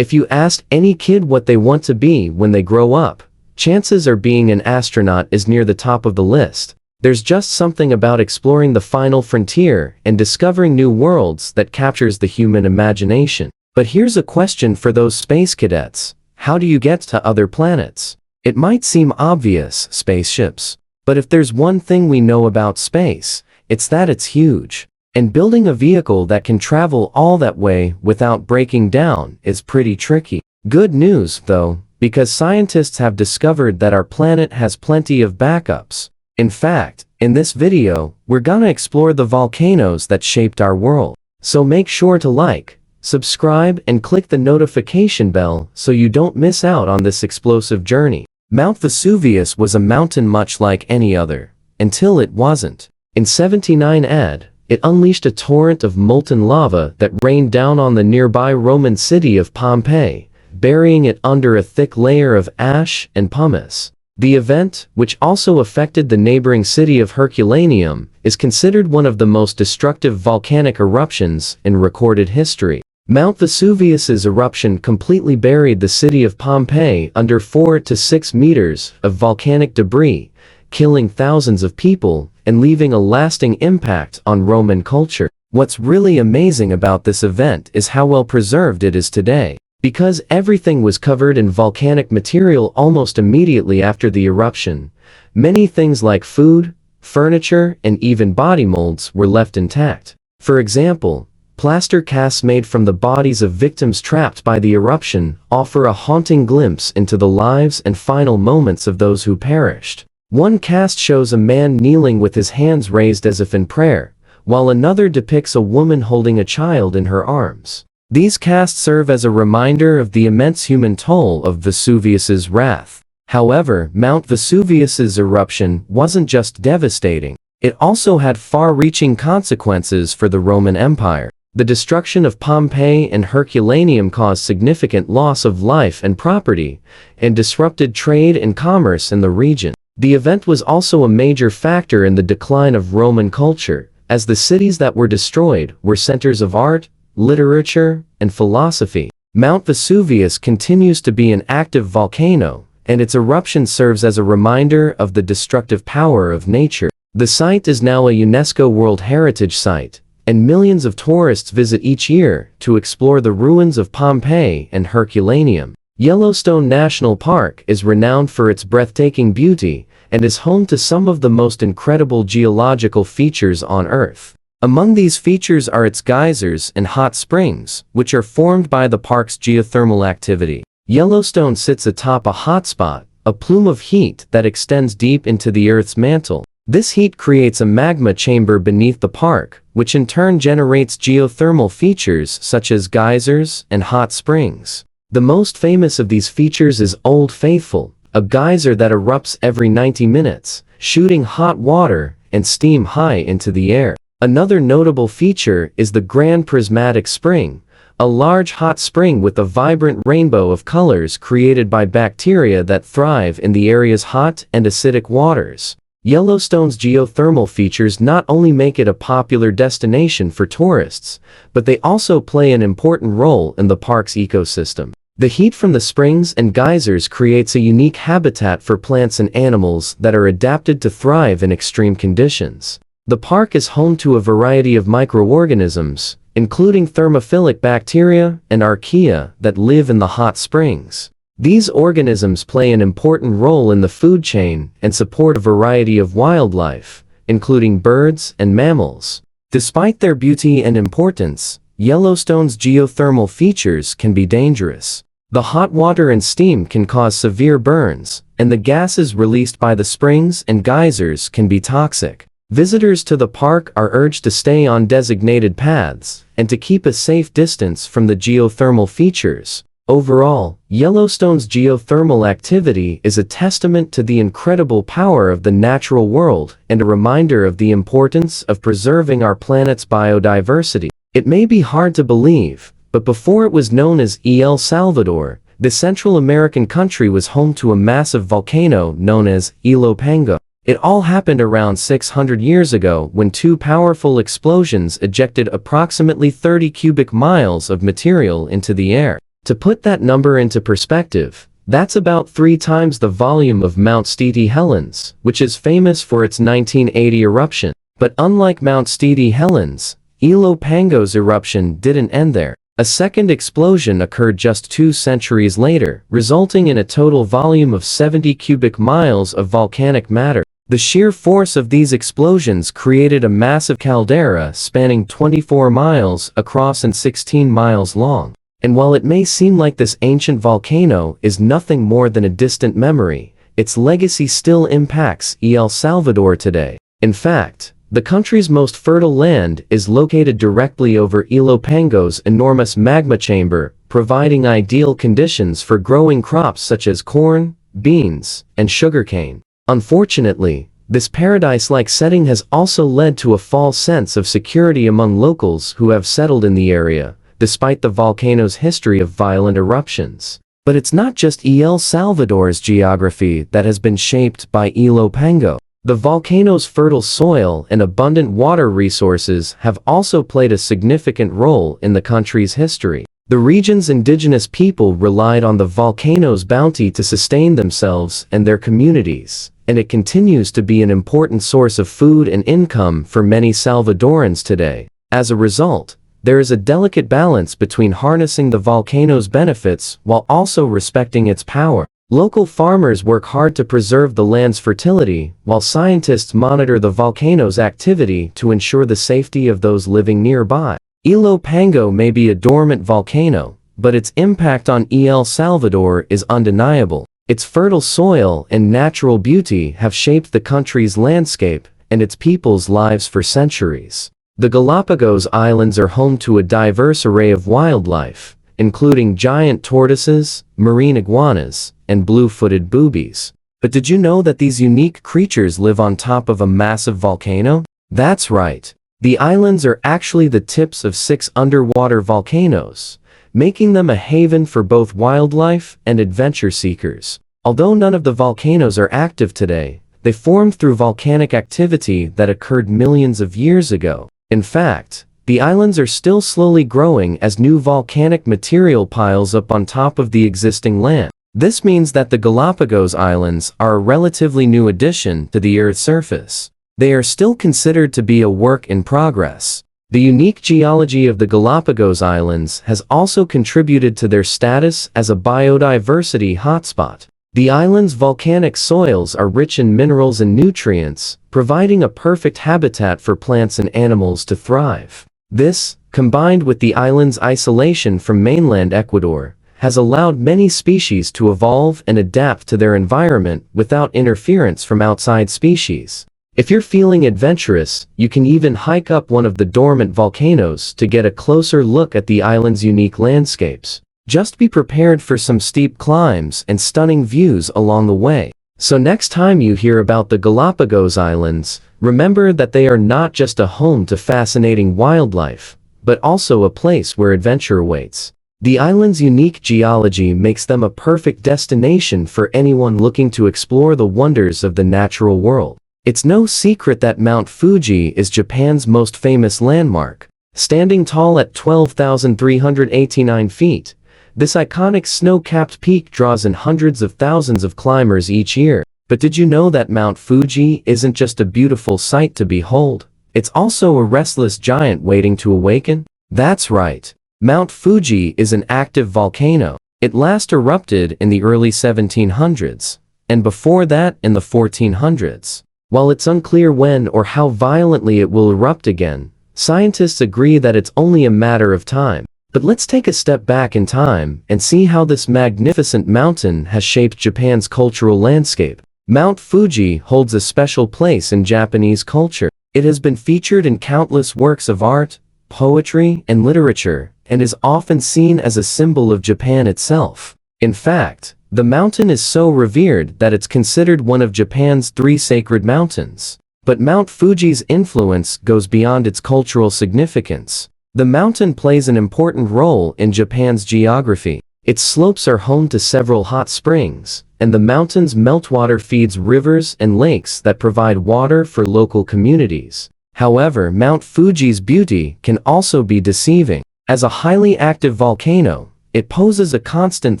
If you asked any kid what they want to be when they grow up, chances are being an astronaut is near the top of the list. There's just something about exploring the final frontier and discovering new worlds that captures the human imagination. But here's a question for those space cadets. How do you get to other planets? It might seem obvious, spaceships. But if there's one thing we know about space, it's that it's huge. And building a vehicle that can travel all that way without breaking down is pretty tricky. Good news, though, because scientists have discovered that our planet has plenty of backups. In fact, in this video, we're gonna explore the volcanoes that shaped our world. So make sure to like, subscribe, and click the notification bell so you don't miss out on this explosive journey. Mount Vesuvius was a mountain much like any other, until it wasn't. In 79 AD, it unleashed a torrent of molten lava that rained down on the nearby Roman city of Pompeii, burying it under a thick layer of ash and pumice. The event, which also affected the neighboring city of Herculaneum, is considered one of the most destructive volcanic eruptions in recorded history. Mount Vesuvius's eruption completely buried the city of Pompeii under 4 to 6 meters of volcanic debris, killing thousands of people and leaving a lasting impact on Roman culture. What's really amazing about this event is how well preserved it is today. Because everything was covered in volcanic material almost immediately after the eruption, many things like food, furniture, and even body molds were left intact. For example, plaster casts made from the bodies of victims trapped by the eruption offer a haunting glimpse into the lives and final moments of those who perished. One cast shows a man kneeling with his hands raised as if in prayer, while another depicts a woman holding a child in her arms. These casts serve as a reminder of the immense human toll of Vesuvius's wrath. However, Mount Vesuvius's eruption wasn't just devastating, it also had far-reaching consequences for the Roman Empire. The destruction of Pompeii and Herculaneum caused significant loss of life and property, and disrupted trade and commerce in the region. The event was also a major factor in the decline of Roman culture, as the cities that were destroyed were centers of art, literature, and philosophy. Mount Vesuvius continues to be an active volcano, and its eruption serves as a reminder of the destructive power of nature. The site is now a UNESCO World Heritage Site, and millions of tourists visit each year to explore the ruins of Pompeii and Herculaneum. Yellowstone National Park is renowned for its breathtaking beauty and is home to some of the most incredible geological features on Earth. Among these features are its geysers and hot springs, which are formed by the park's geothermal activity. Yellowstone sits atop a hotspot, a plume of heat that extends deep into the Earth's mantle. This heat creates a magma chamber beneath the park, which in turn generates geothermal features such as geysers and hot springs. The most famous of these features is Old Faithful, a geyser that erupts every 90 minutes, shooting hot water and steam high into the air. Another notable feature is the Grand Prismatic Spring, a large hot spring with a vibrant rainbow of colors created by bacteria that thrive in the area's hot and acidic waters. Yellowstone's geothermal features not only make it a popular destination for tourists, but they also play an important role in the park's ecosystem. The heat from the springs and geysers creates a unique habitat for plants and animals that are adapted to thrive in extreme conditions. The park is home to a variety of microorganisms, including thermophilic bacteria and archaea that live in the hot springs. These organisms play an important role in the food chain and support a variety of wildlife, including birds and mammals. Despite their beauty and importance, Yellowstone's geothermal features can be dangerous. The hot water and steam can cause severe burns, and the gases released by the springs and geysers can be toxic. Visitors to the park are urged to stay on designated paths and to keep a safe distance from the geothermal features. Overall, Yellowstone's geothermal activity is a testament to the incredible power of the natural world and a reminder of the importance of preserving our planet's biodiversity. It may be hard to believe, but before it was known as El Salvador, the Central American country was home to a massive volcano known as Ilopango. It all happened around 600 years ago when two powerful explosions ejected approximately 30 cubic miles of material into the air. To put that number into perspective, that's about 3 times the volume of Mount St. Helens, which is famous for its 1980 eruption. But unlike Mount St. Helens, Ilopango's eruption didn't end there. A second explosion occurred just 2 centuries later, resulting in a total volume of 70 cubic miles of volcanic matter. The sheer force of these explosions created a massive caldera spanning 24 miles across and 16 miles long. And while it may seem like this ancient volcano is nothing more than a distant memory, its legacy still impacts El Salvador today. In fact, the country's most fertile land is located directly over Ilopango's enormous magma chamber, providing ideal conditions for growing crops such as corn, beans, and sugarcane. Unfortunately, this paradise-like setting has also led to a false sense of security among locals who have settled in the area, despite the volcano's history of violent eruptions. But it's not just El Salvador's geography that has been shaped by Ilopango. The volcano's fertile soil and abundant water resources have also played a significant role in the country's history. The region's indigenous people relied on the volcano's bounty to sustain themselves and their communities, and it continues to be an important source of food and income for many Salvadorans today. As a result, there is a delicate balance between harnessing the volcano's benefits while also respecting its power. Local farmers work hard to preserve the land's fertility, while scientists monitor the volcano's activity to ensure the safety of those living nearby. Ilopango may be a dormant volcano, but its impact on El Salvador is undeniable. Its fertile soil and natural beauty have shaped the country's landscape and its people's lives for centuries. The Galapagos Islands are home to a diverse array of wildlife, including giant tortoises, marine iguanas, and blue-footed boobies. But did you know that these unique creatures live on top of a massive volcano? That's right. The islands are actually the tips of 6 underwater volcanoes, making them a haven for both wildlife and adventure seekers. Although none of the volcanoes are active today, they formed through volcanic activity that occurred millions of years ago. In fact, the islands are still slowly growing as new volcanic material piles up on top of the existing land. This means that the Galapagos Islands are a relatively new addition to the Earth's surface. They are still considered to be a work in progress. The unique geology of the Galapagos Islands has also contributed to their status as a biodiversity hotspot. The island's volcanic soils are rich in minerals and nutrients, providing a perfect habitat for plants and animals to thrive. This, combined with the island's isolation from mainland Ecuador, has allowed many species to evolve and adapt to their environment without interference from outside species. If you're feeling adventurous, you can even hike up one of the dormant volcanoes to get a closer look at the island's unique landscapes. Just be prepared for some steep climbs and stunning views along the way. So next time you hear about the Galapagos Islands, remember that they are not just a home to fascinating wildlife, but also a place where adventure awaits. The island's unique geology makes them a perfect destination for anyone looking to explore the wonders of the natural world. It's no secret that Mount Fuji is Japan's most famous landmark. Standing tall at 12,389 feet, this iconic snow-capped peak draws in hundreds of thousands of climbers each year. But did you know that Mount Fuji isn't just a beautiful sight to behold? It's also a restless giant waiting to awaken? That's right. Mount Fuji is an active volcano. It last erupted in the early 1700s, and before that in the 1400s. While it's unclear when or how violently it will erupt again, scientists agree that it's only a matter of time. But let's take a step back in time and see how this magnificent mountain has shaped Japan's cultural landscape. Mount Fuji holds a special place in Japanese culture. It has been featured in countless works of art, poetry, and literature, and is often seen as a symbol of Japan itself. In fact, the mountain is so revered that it's considered one of Japan's 3 sacred mountains. But Mount Fuji's influence goes beyond its cultural significance. The mountain plays an important role in Japan's geography. Its slopes are home to several hot springs, and the mountain's meltwater feeds rivers and lakes that provide water for local communities. However, Mount Fuji's beauty can also be deceiving. As a highly active volcano, it poses a constant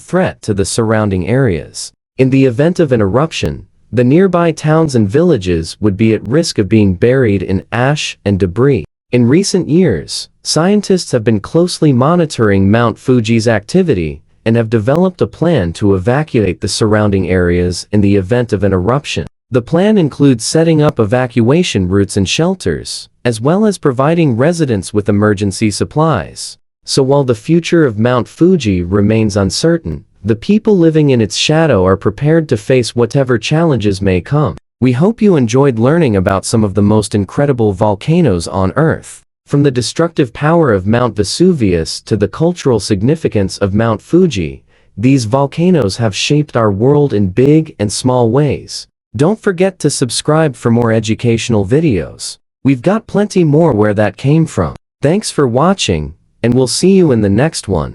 threat to the surrounding areas. In the event of an eruption, the nearby towns and villages would be at risk of being buried in ash and debris. In recent years, scientists have been closely monitoring Mount Fuji's activity and have developed a plan to evacuate the surrounding areas in the event of an eruption. The plan includes setting up evacuation routes and shelters, as well as providing residents with emergency supplies. So while the future of Mount Fuji remains uncertain, the people living in its shadow are prepared to face whatever challenges may come. We hope you enjoyed learning about some of the most incredible volcanoes on Earth. From the destructive power of Mount Vesuvius to the cultural significance of Mount Fuji, these volcanoes have shaped our world in big and small ways. Don't forget to subscribe for more educational videos. We've got plenty more where that came from. Thanks for watching, and we'll see you in the next one.